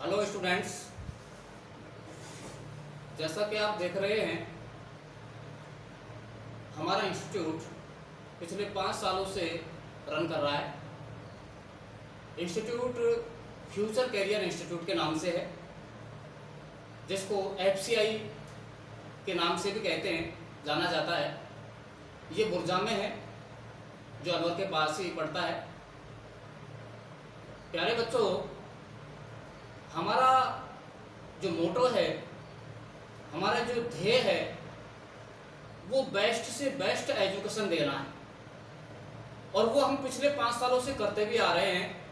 Hello students, जैसा कि आप देख रहे हैं हमारा इंस्टीट्यूट पिछले 5 सालों से रन कर रहा है। इंस्टीट्यूट फ्यूचर कैरियर इंस्टीट्यूट के नाम से है, जिसको FCI के नाम से भी कहते हैं, जाना जाता है। ये बुरजा में है, जो अलवर के पास ही पड़ता है। प्यारे बच्चों, हमारा जो मोटो है, हमारा जो ध्येय है, वो बेस्ट से बेस्ट एजुकेशन देना है, और वो हम पिछले 5 सालों से करते भी आ रहे हैं।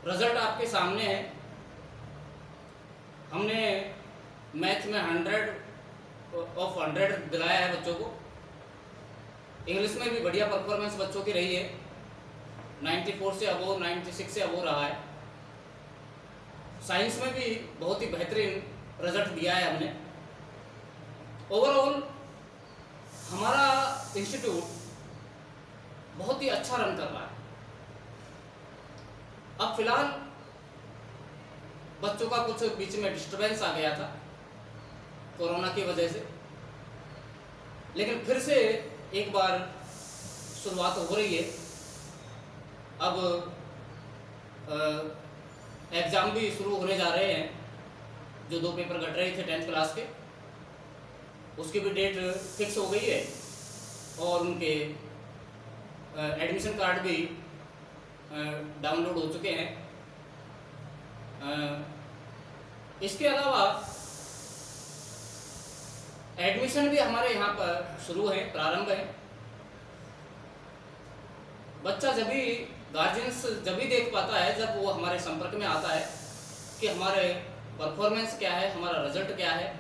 रिजल्ट आपके सामने है। हमने मैथ में 100 दिलाया है बच्चों को। इंग्लिश में भी बढ़िया परफॉर्मेंस बच्चों की रही है, 94 से अबोव, 96 से अबोव रहा है। साइंस में भी बहुत ही बेहतरीन रिजल्ट दिया है हमने। ओवरऑल हमारा इंस्टीट्यूट बहुत ही अच्छा रन कर रहा है। अब फिलहाल बच्चों का कुछ बीच में डिस्टरबेंस आ गया था कोरोना की वजह से, लेकिन फिर से एक बार शुरुआत हो रही है। अब एग्ज़ाम भी शुरू होने जा रहे हैं। जो 2 पेपर घट रहे थे 10th क्लास के, उसकी भी डेट फिक्स हो गई है, और उनके एडमिशन कार्ड भी डाउनलोड हो चुके हैं। इसके अलावा एडमिशन भी हमारे यहाँ पर शुरू है, प्रारंभ है। बच्चा गार्जियंस जब भी देख पाता है, जब वो हमारे संपर्क में आता है कि हमारे परफॉर्मेंस क्या है, हमारा रिजल्ट क्या है।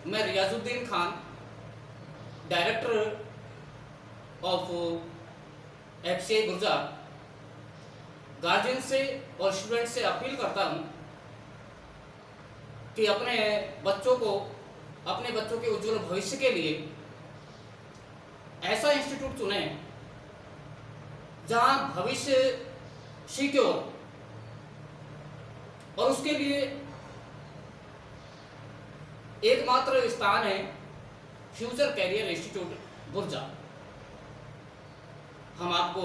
मैं Riyazuddin Khan, director of FCI बुरजा, गार्जियन से और स्टूडेंट से अपील करता हूँ कि अपने बच्चों के उज्जवल भविष्य के लिए ऐसा इंस्टीट्यूट चुनें जहाँ भविष्य सिक्योर, और उसके लिए एकमात्र स्थान है फ्यूचर कैरियर इंस्टीट्यूट बुरजा। हम आपको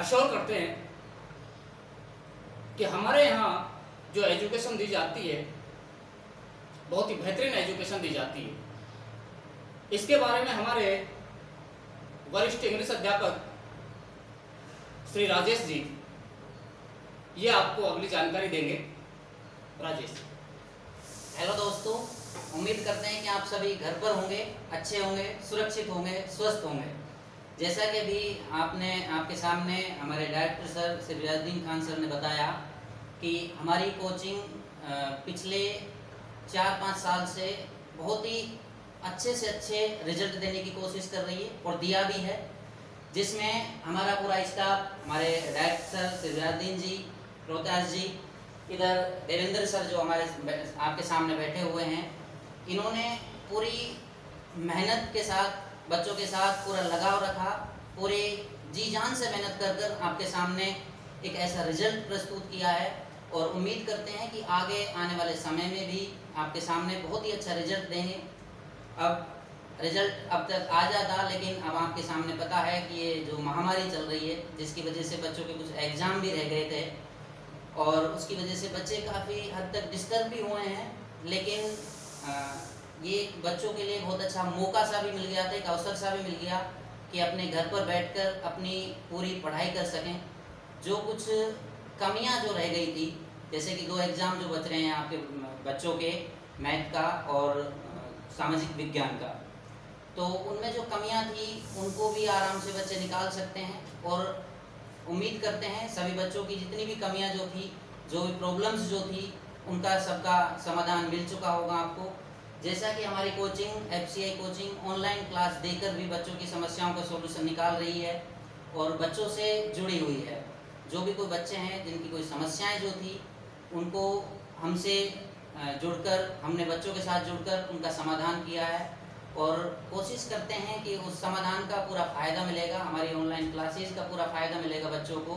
अश्योर करते हैं कि हमारे यहाँ जो एजुकेशन दी जाती है, बहुत ही बेहतरीन एजुकेशन दी जाती है। इसके बारे में हमारे वरिष्ठ इंग्लिश अध्यापक श्री राजेश जी ये आपको अगली जानकारी देंगे। राजेश। हेलो दोस्तों, उम्मीद करते हैं कि आप सभी घर पर होंगे, अच्छे होंगे, सुरक्षित होंगे, स्वस्थ होंगे। जैसा कि अभी आपके सामने हमारे director sir Shri Riyazuddin Khan sir ने बताया कि हमारी कोचिंग पिछले 4-5 साल से बहुत ही अच्छे से अच्छे रिजल्ट देने की कोशिश कर रही है, और दिया भी है। जिसमें हमारा पूरा स्टाफ, हमारे डायरेक्टर श्री रियाजुद्दीन जी, रोहतास जी, इधर देवेंद्र सर जो हमारे आपके सामने बैठे हुए हैं, इन्होंने पूरी मेहनत के साथ बच्चों के साथ पूरा लगाव रखा, पूरे जी जान से मेहनत कर आपके सामने एक ऐसा रिजल्ट प्रस्तुत किया है। और उम्मीद करते हैं कि आगे आने वाले समय में भी आपके सामने बहुत ही अच्छा रिजल्ट देंगे। अब रिजल्ट अब तक आ जाता, लेकिन अब आपके सामने पता है कि ये जो महामारी चल रही है, जिसकी वजह से बच्चों के कुछ एग्ज़ाम भी रह गए थे, और उसकी वजह से बच्चे काफ़ी हद तक डिस्टर्ब भी हुए हैं। लेकिन ये बच्चों के लिए बहुत अच्छा मौका सा भी मिल गया था, एक अवसर सा भी मिल गया कि अपने घर पर बैठकर अपनी पूरी पढ़ाई कर सकें। जो कुछ कमियां जो रह गई थी, जैसे कि 2 एग्ज़ाम जो बच रहे हैं आपके बच्चों के, मैथ का और सामाजिक विज्ञान का, तो उनमें जो कमियां थी उनको भी आराम से बच्चे निकाल सकते हैं। और उम्मीद करते हैं सभी बच्चों की जितनी भी कमियां जो थी, जो भी प्रॉब्लम्स जो थी, उनका सबका समाधान मिल चुका होगा आपको। जैसा कि हमारी coaching FCI coaching online class देकर भी बच्चों की समस्याओं का सॉल्यूशन निकाल रही है, और बच्चों से जुड़ी हुई है। जो भी कोई बच्चे हैं जिनकी कोई समस्याएं जो थी, उनको हमसे जुड़कर, हमने बच्चों के साथ जुड़कर उनका समाधान किया है। और कोशिश करते हैं कि उस समाधान का पूरा फ़ायदा मिलेगा, हमारी ऑनलाइन क्लासेस का पूरा फ़ायदा मिलेगा बच्चों को।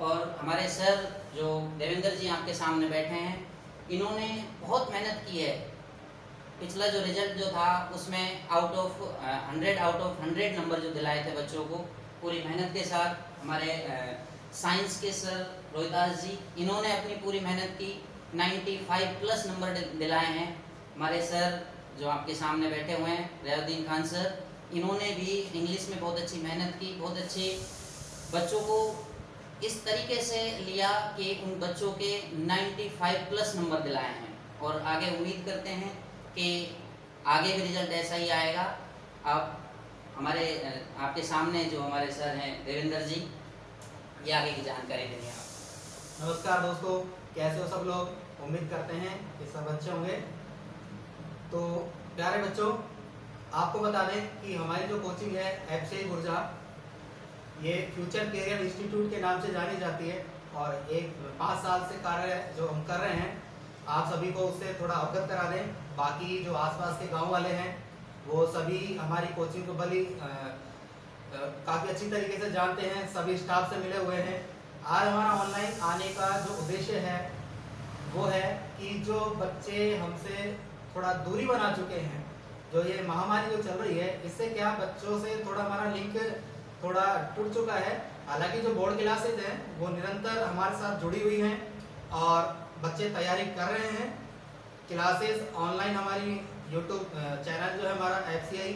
और हमारे सर जो देवेंद्र जी आपके सामने बैठे हैं, इन्होंने बहुत मेहनत की है। पिछला जो रिजल्ट जो था उसमें आउट ऑफ 100 नंबर जो दिलाए थे बच्चों को पूरी मेहनत के साथ। हमारे साइंस के सर रोहिदास जी, इन्होंने अपनी पूरी मेहनत की 95 प्लस नंबर दिलाए हैं। हमारे सर जो आपके सामने बैठे हुए हैं रियाउद्दीन खान सर, इन्होंने भी इंग्लिश में बहुत अच्छी मेहनत की, बहुत अच्छे बच्चों को इस तरीके से लिया कि उन बच्चों के 95 प्लस नंबर दिलाए हैं। और आगे उम्मीद करते हैं कि आगे भी रिजल्ट ऐसा ही आएगा। आप हमारे आपके सामने जो हमारे सर हैं देवेंद्र जी, ये आगे की जानकारी देंगे आप। नमस्कार दोस्तों, कैसे हो सब लोग? उम्मीद करते हैं कि सब अच्छे होंगे। तो प्यारे बच्चों, आपको बता दें कि हमारी जो कोचिंग है FCI गुर्जा, ये फ्यूचर कैरियर इंस्टीट्यूट के नाम से जानी जाती है और एक 5 साल से कार्य जो हम कर रहे हैं, आप सभी को उससे थोड़ा अवगत करा दें। बाकी जो आसपास के गांव वाले हैं वो सभी हमारी कोचिंग को भली काफ़ी अच्छी तरीके से जानते हैं, सभी स्टाफ से मिले हुए हैं। आज हमारा ऑनलाइन आने का जो उद्देश्य है वो है कि जो बच्चे हमसे थोड़ा दूरी बना चुके हैं, जो ये महामारी जो चल रही है, इससे क्या बच्चों से थोड़ा हमारा लिंक थोड़ा टूट चुका है। हालांकि जो बोर्ड क्लासेज हैं वो निरंतर हमारे साथ जुड़ी हुई हैं और बच्चे तैयारी कर रहे हैं। क्लासेस ऑनलाइन हमारी यूट्यूब चैनल जो है हमारा FCI,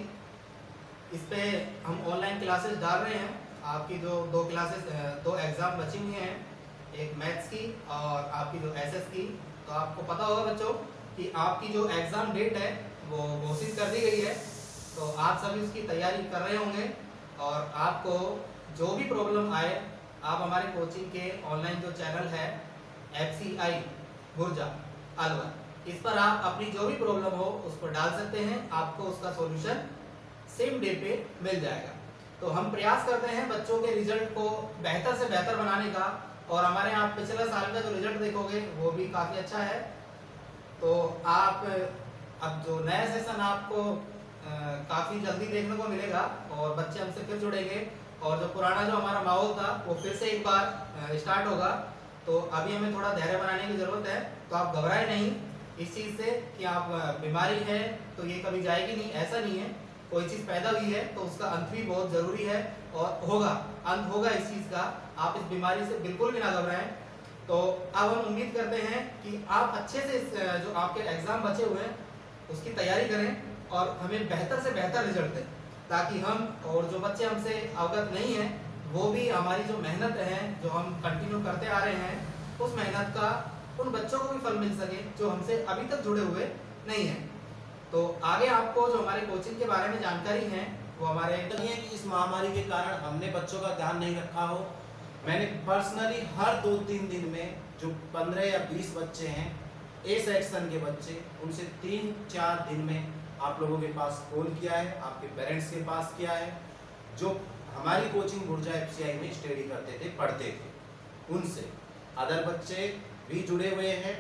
इस पे हम ऑनलाइन क्लासेस डाल रहे हैं। आपकी जो 2 एग्ज़ाम बची हुई हैं, एक मैथ्स की और आपकी जो SS की। तो आपको पता होगा बच्चों कि आपकी जो एग्ज़ाम डेट है वो घोषित कर दी गई है, तो आप सभी उसकी तैयारी कर रहे होंगे। और आपको जो भी प्रॉब्लम आए, आप हमारे कोचिंग के ऑनलाइन जो चैनल है FCI गुर्जा अलवर, इस पर आप अपनी जो भी प्रॉब्लम हो उस पर डाल सकते हैं। आपको उसका सॉल्यूशन सेम डे पे मिल जाएगा। तो हम प्रयास करते हैं बच्चों के रिजल्ट को बेहतर से बेहतर बनाने का, और हमारे यहाँ पिछले साल का जो रिजल्ट देखोगे वो भी काफ़ी अच्छा है। तो आप अब जो नया सेशन आपको काफ़ी जल्दी देखने को मिलेगा और बच्चे हमसे फिर जुड़ेंगे, और जो पुराना जो हमारा माहौल था वो फिर से एक बार स्टार्ट होगा। तो अभी हमें थोड़ा धैर्य बनाने की ज़रूरत है। तो आप घबराए नहीं इस चीज़ से कि आप बीमारी है तो ये कभी जाएगी नहीं, ऐसा नहीं है। कोई चीज़ पैदा हुई है तो उसका अंत भी बहुत ज़रूरी है और होगा, अंत होगा इस चीज़ का। आप इस बीमारी से बिल्कुल भी ना घबराएं। तो अब हम उम्मीद करते हैं कि आप अच्छे से जो आपके एग्ज़ाम बचे हुए हैं उसकी तैयारी करें और हमें बेहतर से बेहतर रिजल्ट दें, ताकि हम और जो बच्चे हमसे अवगत नहीं हैं वो भी हमारी जो मेहनत है जो हम कंटिन्यू करते आ रहे हैं, उस मेहनत का उन बच्चों को भी फल मिल सके जो हमसे अभी तक जुड़े हुए नहीं हैं। तो आगे आपको जो हमारे कोचिंग के बारे में जानकारी है वो हमारे नहीं है कि इस महामारी के कारण हमने बच्चों का ध्यान नहीं रखा हो। मैंने पर्सनली हर 2-3 दिन में जो 15 या 20 बच्चे हैं A सेक्शन के बच्चे, उनसे 3-4 दिन में आप लोगों के पास कॉल किया है, आपके पेरेंट्स के पास किया है, जो हमारी कोचिंग गुर्जा FCI में स्टडी करते थे, पढ़ते थे। उनसे अदर बच्चे भी जुड़े हुए हैं,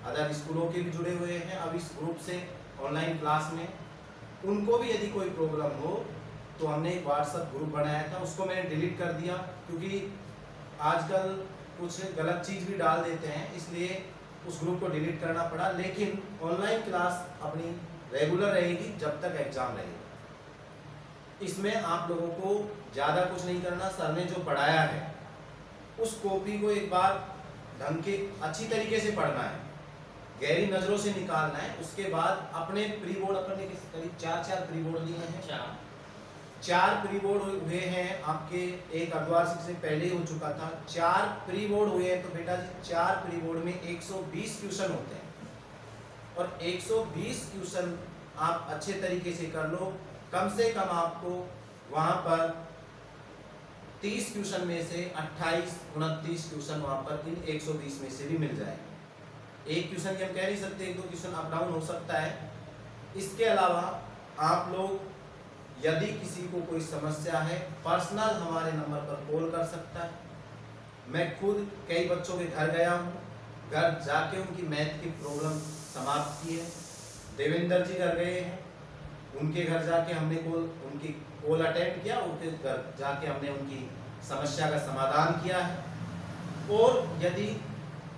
अदर स्कूलों के भी जुड़े हुए हैं अब इस ग्रुप से ऑनलाइन क्लास में। उनको भी यदि कोई प्रॉब्लम हो तो हमने एक व्हाट्सएप ग्रुप बनाया था, उसको मैंने डिलीट कर दिया क्योंकि आजकल कुछ गलत चीज़ भी डाल देते हैं, इसलिए उस ग्रुप को डिलीट करना पड़ा। लेकिन ऑनलाइन क्लास अपनी रेगुलर रहेगी जब तक एग्ज़ाम रहेगा। इसमें आप लोगों को ज़्यादा कुछ नहीं करना, सर ने जो पढ़ाया है उस कॉपी को एक बार ढंग के अच्छी तरीके से पढ़ना है, गहरी नज़रों से निकालना है। उसके बाद अपने प्री बोर्ड, अपने करीब 4 प्री बोर्ड लिए हैं, 4 प्री बोर्ड हुए हैं आपके। एक अर्धवार्षिक से पहले ही हो चुका था। 4 प्री बोर्ड हुए हैं तो बेटा जी 4 प्री बोर्ड में 120 क्वेश्चन होते हैं और 120 क्वेश्चन आप अच्छे तरीके से कर लो। कम से कम आपको वहाँ पर 30 क्वेश्चन में से 28-29 क्वेश्चन वहाँ पर इन 120 में से भी मिल जाए। एक क्वेश्चन की हम कह नहीं सकते, 1-2 क्वेश्चन अप डाउन हो सकता है। इसके अलावा आप लोग यदि किसी को कोई समस्या है, पर्सनल हमारे नंबर पर कॉल कर सकता है। मैं खुद कई बच्चों के घर गया हूँ, घर जाके उनकी मैथ की प्रॉब्लम समाप्त की है। देवेंद्र जी घर गए हैं, उनके घर जाके हमने उनकी कॉल अटेंड किया, उनके घर जाके हमने उनकी समस्या का समाधान किया है। और यदि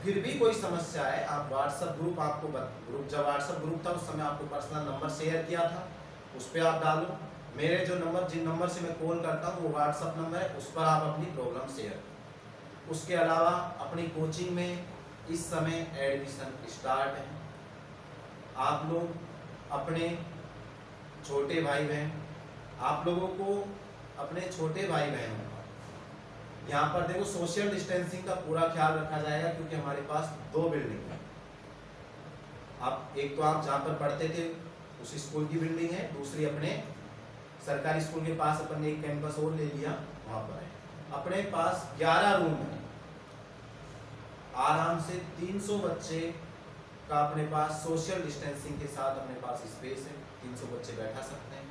फिर भी कोई समस्या है, आप व्हाट्सएप ग्रुप, आपको ग्रुप जब व्हाट्सएप ग्रुप था उस समय आपको पर्सनल नंबर शेयर किया था, उस पर आप डालो। मेरे जो नंबर, जिन नंबर से मैं कॉल करता हूँ वो व्हाट्सएप नंबर है, उस पर आप अपनी प्रॉब्लम शेयर करो। उसके अलावा अपनी कोचिंग में इस समय एडमिशन स्टार्ट है। आप लोग अपने छोटे भाई बहन, आप लोगों को अपने छोटे भाई बहनों का यहाँ पर देखो सोशल डिस्टेंसिंग का पूरा ख्याल रखा जाएगा, क्योंकि हमारे पास 2 बिल्डिंग है। आप एक तो आप जहाँ पर पढ़ते थे उस स्कूल की बिल्डिंग है, दूसरी अपने सरकारी स्कूल के पास अपन ने एक कैंपस और ले लिया, वहाँ पर है। अपने पास 11 रूम है, आराम से 300 बच्चे का अपने पास सोशल डिस्टेंसिंग के साथ अपने पास स्पेस है, 300 बच्चे बैठा सकते हैं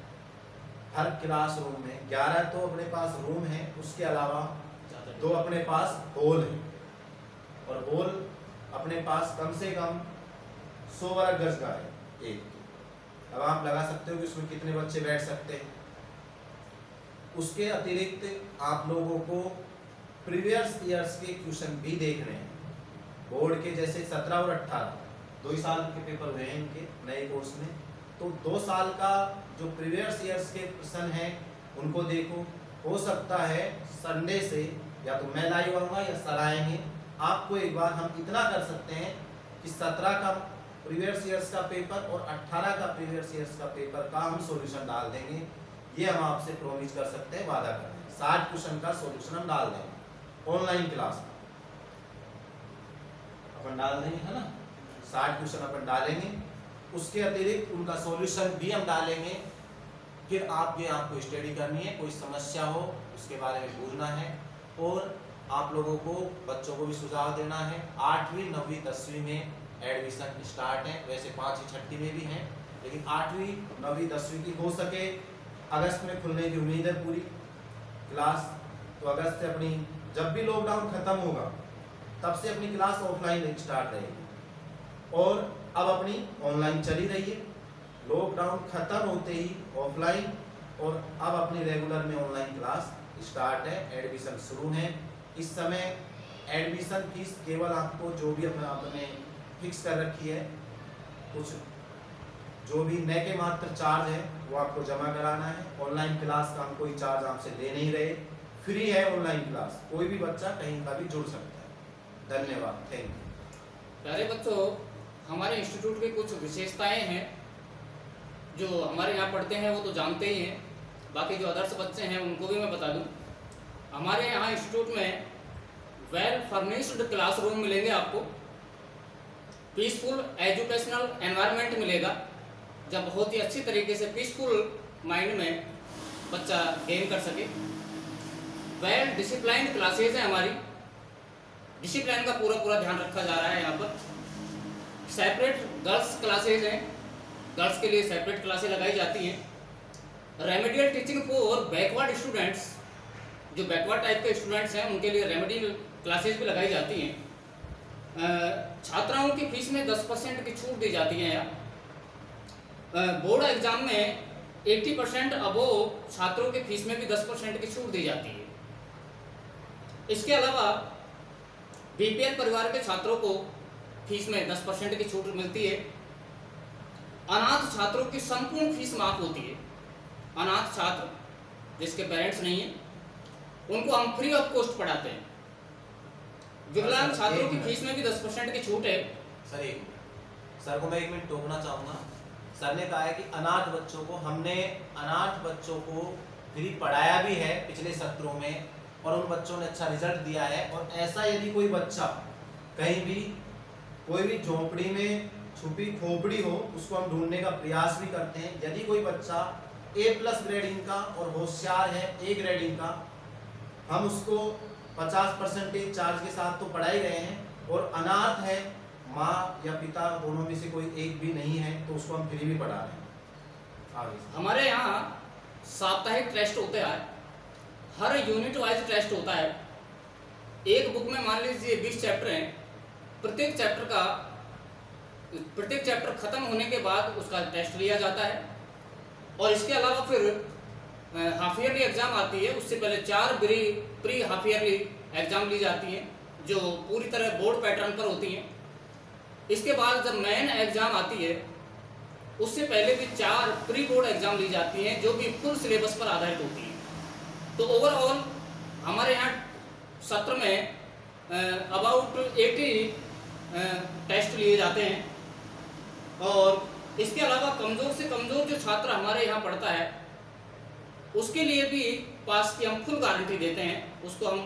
हर क्लास रूम में। 11 तो अपने पास रूम है, उसके अलावा 2 अपने पास हॉल है, और हॉल अपने पास कम से कम 100 वर्ग गज का है एक। अब आप लगा सकते हो कि उसमें कितने बच्चे बैठ सकते हैं। उसके अतिरिक्त आप लोगों को प्रीवियस ईयर्स के क्वेश्चन भी देखने हैं बोर्ड के, जैसे 17 और 18 2 ही साल के पेपर हुए हैं इनके नए कोर्स में, तो 2 साल का जो प्रीवियस ईयर्स के क्वेश्चन हैं उनको देखो। हो सकता है संडे से या तो मैं लाइव आऊँगा या सर आएंगे। आपको एक बार हम इतना कर सकते हैं कि 17 का प्रीवियस ईयर्स का पेपर और 18 का प्रीवियस ईयर्स का पेपर का हम सॉल्यूशन डाल देंगे। ये हम आपसे प्रॉमिस कर सकते हैं, वादा कर रहे हैं। 60 क्वेश्चन का सॉल्यूशन हम डाल देंगे ऑनलाइन क्लास में, अपन डाल देंगे, है ना। 60 क्वेश्चन अपन डालेंगे, उसके अतिरिक्त उनका सॉल्यूशन भी हम डालेंगे। फिर आपको स्टडी करनी है, कोई समस्या हो उसके बारे में पूछना है, और आप लोगों को बच्चों को भी सुझाव देना है। 8वीं 9वीं 10वीं में एडमिशन स्टार्ट है, वैसे 5वीं 6वीं में भी हैं, लेकिन 8वीं 9वीं 10वीं की हो सके अगस्त में खुलने की उम्मीद है पूरी क्लास। तो अगस्त से अपनी, जब भी लॉकडाउन खत्म होगा तब से अपनी क्लास ऑफलाइन स्टार्ट रहेगी, और अब अपनी ऑनलाइन चली रही है। लॉकडाउन खत्म होते ही ऑफलाइन, और अब अपनी रेगुलर में ऑनलाइन क्लास स्टार्ट है, एडमिशन शुरू है। इस समय एडमिशन फीस केवल आपको जो भी आपने फिक्स कर रखी है, कुछ जो भी न के मात्र चार्ज है वो आपको जमा कराना है। ऑनलाइन क्लास का हम कोई चार्ज आपसे ले नहीं रहे, फ्री है ऑनलाइन क्लास, कोई भी बच्चा कहीं का भी जुड़ सकता है। धन्यवाद, थैंक यू। प्यारे बच्चों, हमारे इंस्टीट्यूट की कुछ विशेषताएं हैं जो हमारे यहाँ पढ़ते हैं वो तो जानते ही हैं, बाकी जो अदर्स बच्चे हैं उनको भी मैं बता दूं। हमारे यहाँ इंस्टीट्यूट में वेल फर्निश्ड क्लासरूम मिलेंगे आपको, पीसफुल एजुकेशनल एनवायरनमेंट मिलेगा, जब बहुत ही अच्छी तरीके से पीसफुल माइंड में बच्चा गेन कर सके। वेल डिसिप्लाइंड क्लासेज हैं हमारी, डिसिप्लिन का पूरा ध्यान रखा जा रहा है यहाँ पर। सेपरेट गर्ल्स क्लासेज हैं, गर्ल्स के लिए सेपरेट क्लासेज लगाई जाती हैं। Remedial teaching for backward students, जो बैकवर्ड टाइप के स्टूडेंट्स हैं उनके लिए रेमेडियल क्लासेज भी लगाई जाती हैं। छात्राओं की फीस में 10% की छूट दी जाती है यहाँ। बोर्ड एग्जाम में 80% अबोव छात्रों के फीस में भी 10% की छूट दी जाती है। इसके अलावा बीपीएल परिवार के छात्रों को फीस में 10% की छूट मिलती है। अनाथ छात्रों की संपूर्ण फीस माफ होती है। अनाथ छात्र जिसके पेरेंट्स नहीं है उनको हम फ्री ऑफ कॉस्ट पढ़ाते हैं। विकलांग छात्रों की फीस में भी 10% की छूट है। सर को मैं 1 मिनट टोकना चाहूँगा। सर ने कहा है कि अनाथ बच्चों को, हमने अनाथ बच्चों को फ्री पढ़ाया भी है पिछले सत्रों में, और उन बच्चों ने अच्छा रिजल्ट दिया है। और ऐसा यदि कोई बच्चा कहीं भी कोई भी झोपड़ी में छुपी खोपड़ी हो, उसको हम ढूंढने का प्रयास भी करते हैं। यदि कोई बच्चा A+ ग्रेडिंग का और होशियार है A ग्रेडिंग का, हम उसको 50% चार्ज के साथ तो पढ़ा ही रहे हैं, और अनाथ है, माँ या पिता दोनों में से कोई एक भी नहीं है, तो उसको हम फ्री भी पढ़ा रहे हैं। आगे हमारे यहाँ साप्ताहिक टेस्ट होते हैं, हर यूनिट वाइज टेस्ट होता है। एक बुक में मान लीजिए 20 चैप्टर हैं, प्रत्येक चैप्टर खत्म होने के बाद उसका टेस्ट लिया जाता है। और इसके अलावा फिर हाफ ईयरली एग्जाम आती है, उससे पहले 4 प्री हाफ ईयरली एग्जाम ली जाती है। जो पूरी तरह बोर्ड पैटर्न पर होती हैं। इसके बाद जब मेन एग्ज़ाम आती है उससे पहले भी 4 प्री बोर्ड एग्ज़ाम ली जाती हैं जो कि फुल सिलेबस पर आधारित होती हैं। तो ओवरऑल हमारे यहाँ सत्र में अबाउट 80 टेस्ट लिए जाते हैं और इसके अलावा कमज़ोर से कमज़ोर जो छात्र हमारे यहाँ पढ़ता है उसके लिए भी पास की हम फुल गारंटी देते हैं, उसको हम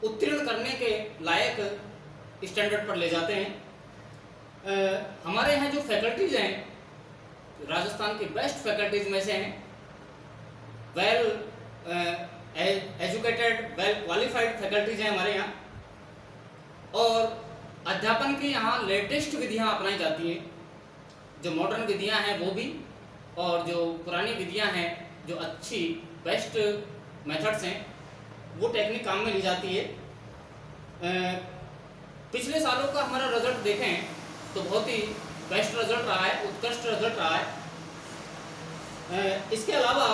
उत्तीर्ण करने के लायक स्टैंडर्ड पर ले जाते हैं। हमारे यहाँ जो फैकल्टीज़ हैं राजस्थान की बेस्ट फैकल्टीज़ में से हैं, well educated well qualified faculties हैं हमारे यहाँ, और अध्यापन की यहाँ लेटेस्ट विधियाँ अपनाई जाती हैं। जो मॉडर्न विधियाँ हैं वो भी, और जो पुरानी विधियाँ हैं जो अच्छी बेस्ट मेथड्स हैं वो टेक्निक काम में ली जाती है। पिछले सालों का हमारा रिजल्ट देखें तो बहुत ही बेस्ट रिजल्ट रहा है, उत्कृष्ट रिजल्ट रहा है। इसके अलावा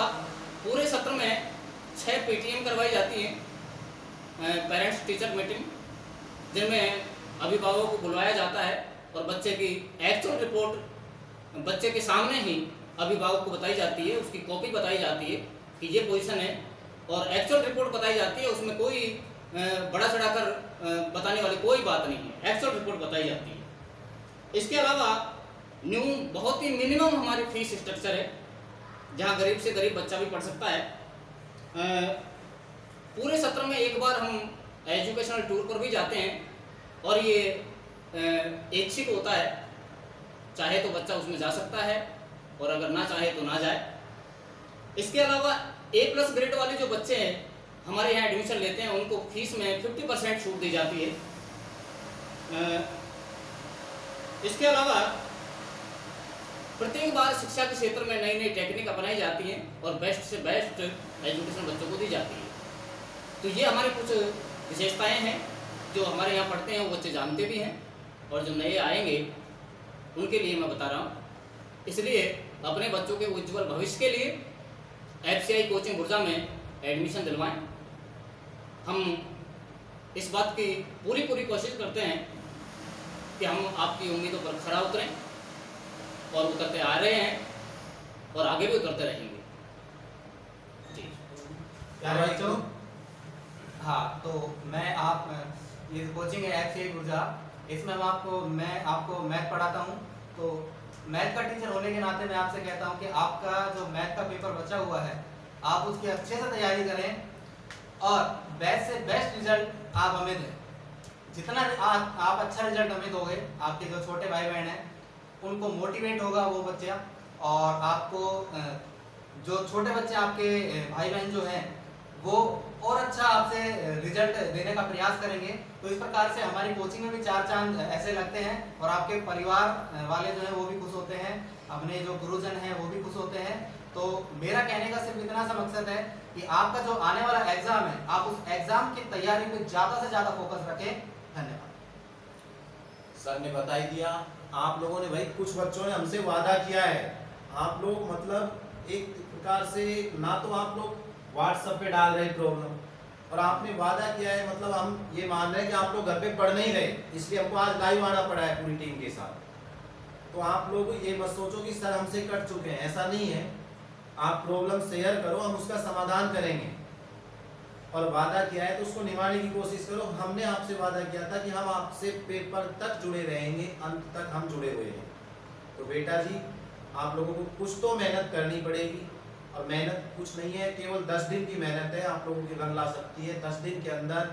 पूरे सत्र में 6 PTM करवाई जाती हैं, पेरेंट्स टीचर मीटिंग, जिनमें अभिभावकों को बुलवाया जाता है और बच्चे की एक्चुअल रिपोर्ट बच्चे के सामने ही अभिभावक को बताई जाती है, उसकी कॉपी बताई जाती है कि ये पोजीशन है, और एक्चुअल रिपोर्ट बताई जाती है। उसमें कोई बड़ा चढ़ाकर बताने वाली कोई बात नहीं है, एक्चुअल रिपोर्ट बताई जाती है। इसके अलावा बहुत ही मिनिमम हमारी फीस स्ट्रक्चर है, जहाँ गरीब से गरीब बच्चा भी पढ़ सकता है। पूरे सत्र में एक बार हम एजुकेशनल टूर पर भी जाते हैं और ये ऐच्छिक होता है, चाहे तो बच्चा उसमें जा सकता है और अगर ना चाहे तो ना जाए। इसके अलावा A+ ग्रेड वाले जो बच्चे हैं हमारे यहाँ एडमिशन लेते हैं उनको फीस में 50% छूट दी जाती है। इसके अलावा प्रत्येक बार शिक्षा के क्षेत्र में नई नई टेक्निक अपनाई जाती हैं और बेस्ट से बेस्ट एजुकेशन बच्चों को दी जाती है। तो ये हमारी कुछ विशेषताएं हैं जो हमारे यहाँ पढ़ते हैं वो बच्चे जानते भी हैं, और जो नए आएंगे उनके लिए मैं बता रहा हूँ। इसलिए अपने बच्चों के उज्जवल भविष्य के लिए FCI कोचिंग गुर्जा में एडमिशन दिलवाएं। हम इस बात की पूरी कोशिश करते हैं कि हम आपकी उम्मीदों पर खरा उतरें, और उतरते आ रहे हैं और आगे भी उतरते रहेंगे। जी प्यारे बच्चों, हाँ, तो ये कोचिंग है FCI गुर्जा, इसमें मैं आपको मैथ पढ़ाता हूँ। तो मैथ का टीचर होने के नाते मैं आपसे कहता हूँ कि आपका जो मैथ का पेपर बचा हुआ है आप उसकी अच्छे से तैयारी करें और बेस्ट से बेस्ट रिजल्ट आप हमें दें। जितना आप अच्छा रिजल्ट हमें दोगे, आपके जो छोटे भाई बहन हैं उनको मोटिवेट होगा वो बच्चा, और आपको जो छोटे बच्चे आपके भाई बहन जो हैं वो और अच्छा आपसे रिजल्ट देने का प्रयास करेंगे। तो इस प्रकार से हमारी कोचिंग में भी 4 चांद ऐसे लगते हैं, और आपके परिवार वाले जो हैं वो भी खुश होते हैं, अपने जो गुरुजन हैं वो भी खुश होते हैं। तो मेरा कहने का सिर्फ इतना सा मकसद है कि आपका जो आने वाला एग्जाम है आप उस एग्जाम की तैयारी पे ज़्यादा से ज़्यादा फोकस रखें। धन्यवाद। सर ने बता ही दिया। आप लोगों ने भाई, कुछ बच्चों ने हमसे वादा किया है, आप लोग मतलब एक प्रकार से ना तो आप लोग व्हाट्सएप पे डाल रहे प्रॉब्लम, और आपने वादा किया है, मतलब हम ये मान रहे हैं कि आप लोग घर पे पढ़ नहीं रहे, इसलिए हमको आज लाइव आना पड़ा है पूरी टीम के साथ। तो आप लोग ये मत सोचो कि सर हमसे कट चुके हैं, ऐसा नहीं है। आप प्रॉब्लम शेयर करो, हम उसका समाधान करेंगे, और वादा किया है तो उसको निभाने की कोशिश करो। हमने आपसे वादा किया था कि हम आपसे पेपर तक जुड़े रहेंगे, अंत तक हम जुड़े हुए हैं। तो बेटा जी, आप लोगों को कुछ तो मेहनत करनी पड़ेगी, और मेहनत कुछ नहीं है, केवल 10 दिन की मेहनत है, आप लोगों की रंग ला सकती है। 10 दिन के अंदर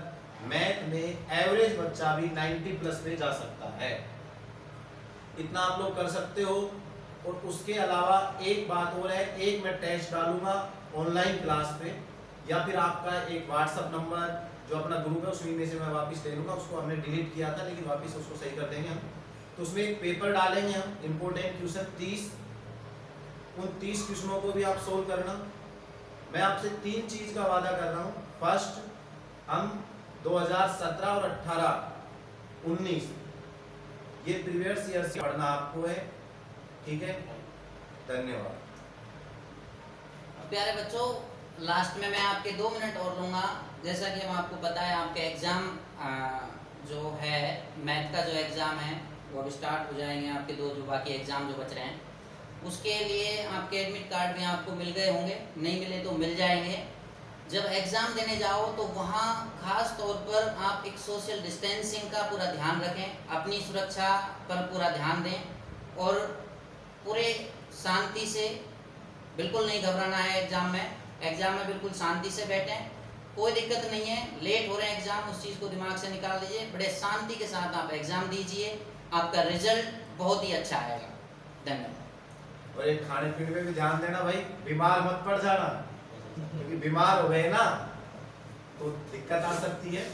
मैथ में एवरेज बच्चा भी 90+ पे जा सकता है, इतना आप लोग कर सकते हो। और उसके अलावा एक बात और है, एक मैं टेस्ट डालूंगा ऑनलाइन क्लास पे, या फिर आपका एक व्हाट्सअप नंबर जो अपना ग्रुप है उसमें से मैं वापस ले लूँगा, उसको हमने डिलीट किया था लेकिन वापस उसको सही कर देंगे हम। तो उसमें एक पेपर डालेंगे हम, इम्पोर्टेंट क्वेश्चन 30, उन 30 क्वेश्चनों को भी आप सोल्व करना। मैं आपसे 3 चीज़ का वादा कर रहा हूँ। फर्स्ट, हम 2017 और 18, 19 ये प्रीवियस ईयर से पढ़ना आपको है, ठीक है। धन्यवाद। प्यारे बच्चों, लास्ट में मैं आपके 2 मिनट और लूँगा। जैसा कि हम आपको बताया, आपके एग्ज़ाम जो है मैथ का जो एग्ज़ाम है वो अब स्टार्ट हो जाएंगे, आपके दो जो बाकी एग्ज़ाम जो बच रहे हैं उसके लिए आपके एडमिट कार्ड भी आपको मिल गए होंगे, नहीं मिले तो मिल जाएंगे। जब एग्ज़ाम देने जाओ तो वहाँ खास तौर पर आप एक सोशल डिस्टेंसिंग का पूरा ध्यान रखें, अपनी सुरक्षा पर पूरा ध्यान दें और पूरे शांति से, बिल्कुल नहीं घबराना है एग्ज़ाम में बिल्कुल शांति से बैठें, कोई दिक्कत नहीं है। लेट हो रहे हैं एग्ज़ाम, उस चीज़ को दिमाग से निकाल दीजिए, बड़े शांति के साथ आप एग्ज़ाम दीजिए, आपका रिजल्ट बहुत ही अच्छा आएगा। धन्यवाद। और एक खाने पीने पे भी ध्यान देना भाई, बीमार मत पड़ जाना, क्योंकि बीमार हो गए ना तो दिक्कत आ सकती है।